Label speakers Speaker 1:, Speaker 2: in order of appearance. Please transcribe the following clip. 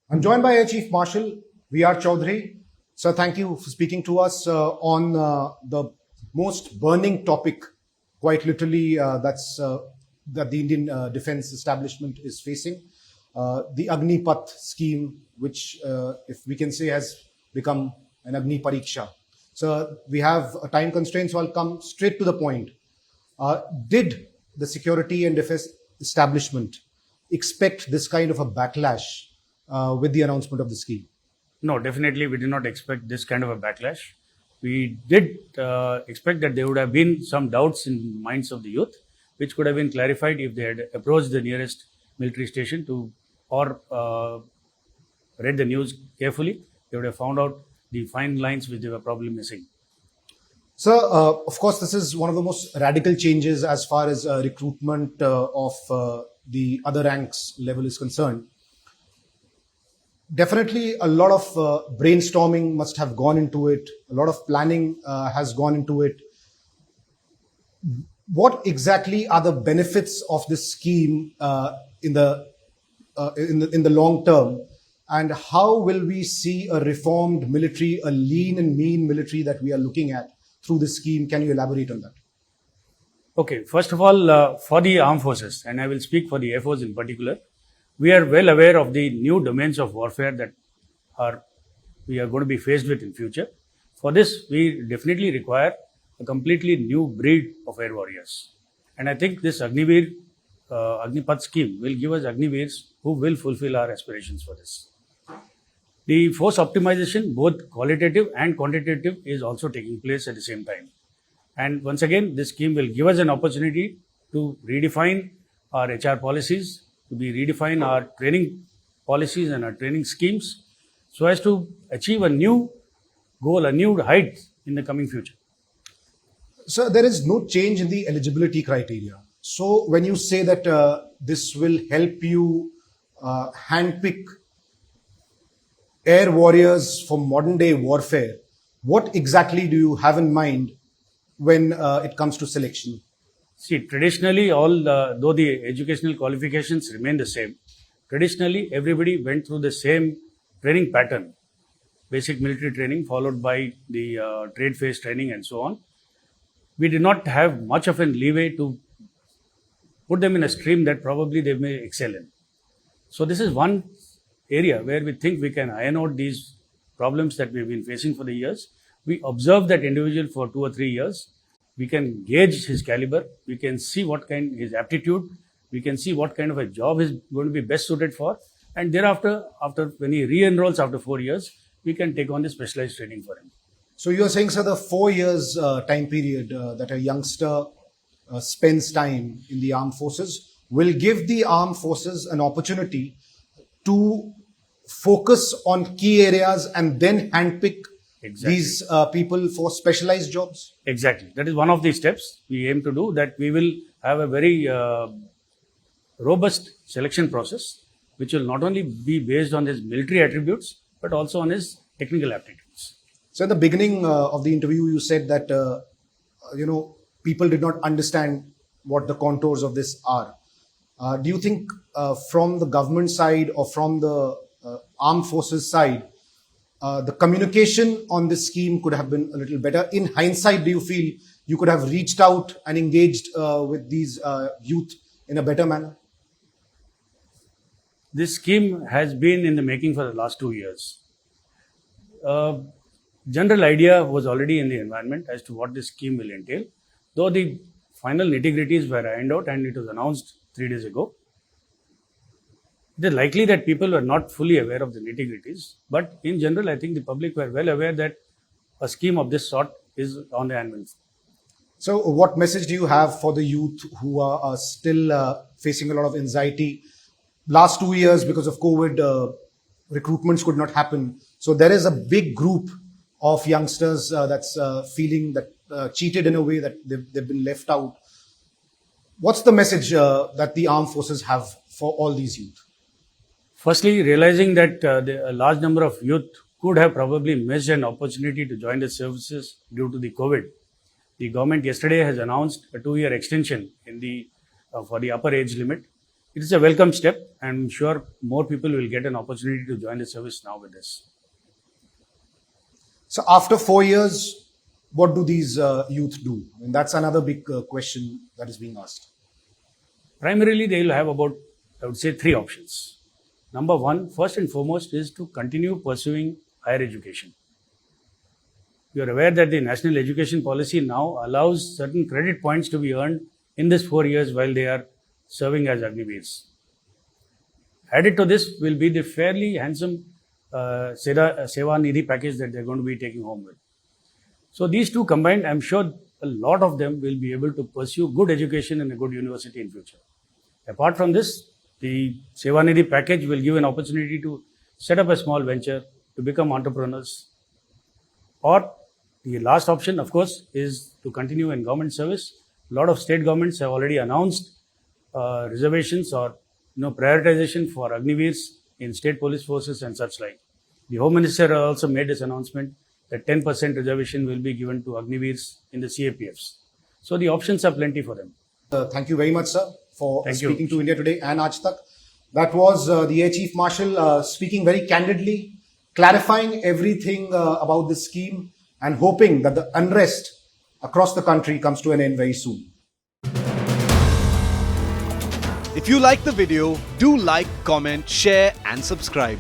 Speaker 1: I'm joined by Air Chief Marshal VR Chaudhari. Sir, thank you for speaking to us on the most burning topic, quite literally, that the Indian defense establishment is facing. The Agnipath scheme, which, if we can say, has become an Agni Pariksha. So we have a time constraint, so I'll come straight to the point. Did the security and defense establishment expect this kind of a backlash with the announcement of the scheme?
Speaker 2: No, definitely we did not expect this kind of a backlash. We did expect that there would have been some doubts in minds of the youth, which could have been clarified if they had approached the nearest military station or read the news carefully. They would have found out the fine lines which they were probably missing.
Speaker 1: Sir, of course, this is one of the most radical changes as far as recruitment of the other ranks level is concerned. Definitely, a lot of brainstorming must have gone into it. A lot of planning has gone into it. What exactly are the benefits of this scheme in the long term, and how will we see a reformed military, a lean and mean military that we are looking at through this scheme? Can you elaborate on that?
Speaker 2: Okay, first of all, for the armed forces, and I will speak for the Air Force in particular, we are well aware of the new domains of warfare that we are going to be faced with in future. For this, we definitely require a completely new breed of air warriors. And I think this Agnipath scheme will give us Agniveers who will fulfill our aspirations for this. The force optimization, both qualitative and quantitative, is also taking place at the same time. And once again, this scheme will give us an opportunity to redefine our HR policies, to be redefine our training policies and our training schemes so as to achieve a new goal, a new height in the coming future.
Speaker 1: So there is no change in the eligibility criteria. So when you say that this will help you handpick air warriors for modern day warfare, what exactly do you have in mind when it comes to selection?
Speaker 2: See, traditionally, though the educational qualifications remain the same, traditionally everybody went through the same training pattern, basic military training followed by the trade phase training and so on. We did not have much of a leeway to put them in a stream that probably they may excel in. So this is one area where we think we can iron out these problems that we've been facing for the years. We observe that individual for 2 or 3 years. We can gauge his caliber. We can see what kind his aptitude. We can see what kind of a job he's going to be best suited for. And thereafter, when he re-enrolls after 4 years, we can take on the specialized training for him.
Speaker 1: So you're saying, sir, the 4 years time period that a youngster spends time in the armed forces will give the armed forces an opportunity to focus on key areas and then handpick these people for specialized jobs?
Speaker 2: Exactly. That is one of the steps we aim to do, that we will have a very robust selection process, which will not only be based on his military attributes, but also on his technical aptitudes.
Speaker 1: So in the beginning of the interview, you said that, people did not understand what the contours of this are. Do you think from the government side or from the armed forces side, the communication on this scheme could have been a little better? In hindsight, do you feel you could have reached out and engaged with these youth in a better manner?
Speaker 2: This scheme has been in the making for the last 2 years. General idea was already in the environment as to what this scheme will entail, though the final nitty-gritties were ironed out and it was announced 3 days ago. It is likely that people were not fully aware of the nitty-gritties, but in general, I think the public were well aware that a scheme of this sort is on the anvil.
Speaker 1: So what message do you have for the youth who are still facing a lot of anxiety? Last 2 years, because of COVID, recruitments could not happen. So there is a big group of youngsters that's feeling that cheated in a way, that they've been left out. What's the message that the armed forces have for all these youth?
Speaker 2: Firstly, realizing that a large number of youth could have probably missed an opportunity to join the services due to the COVID. The government yesterday has announced a 2-year extension for the upper age limit. it is a welcome step. I'm sure more people will get an opportunity to join the service now with this.
Speaker 1: So after 4 years, what do these youth do? I mean, that's another big question that is being asked.
Speaker 2: Primarily, they will have about, I would say, 3 options. Number one, first and foremost, is to continue pursuing higher education. You are aware that the national education policy now allows certain credit points to be earned in this 4 years while they are serving as Agniveers. Added to this will be the fairly handsome Seva Nidhi package that they're going to be taking home with. So these two combined, I'm sure a lot of them will be able to pursue good education in a good university in future. Apart from this, the Seva Nidhi package will give an opportunity to set up a small venture, to become entrepreneurs. Or the last option, of course, is to continue in government service. A lot of state governments have already announced reservations or prioritization for Agniveers in state police forces and such like. The Home Minister also made this announcement that 10% reservation will be given to Agniveers in the CAPFs. So the options are plenty for them.
Speaker 1: Thank you very much, sir, for
Speaker 2: Thank
Speaker 1: speaking
Speaker 2: you.
Speaker 1: to India Today and Aaj Tak. That was the Air Chief Marshal speaking very candidly, clarifying everything about this scheme and hoping that the unrest across the country comes to an end very soon.
Speaker 3: If you like the video, do like, comment, share and subscribe.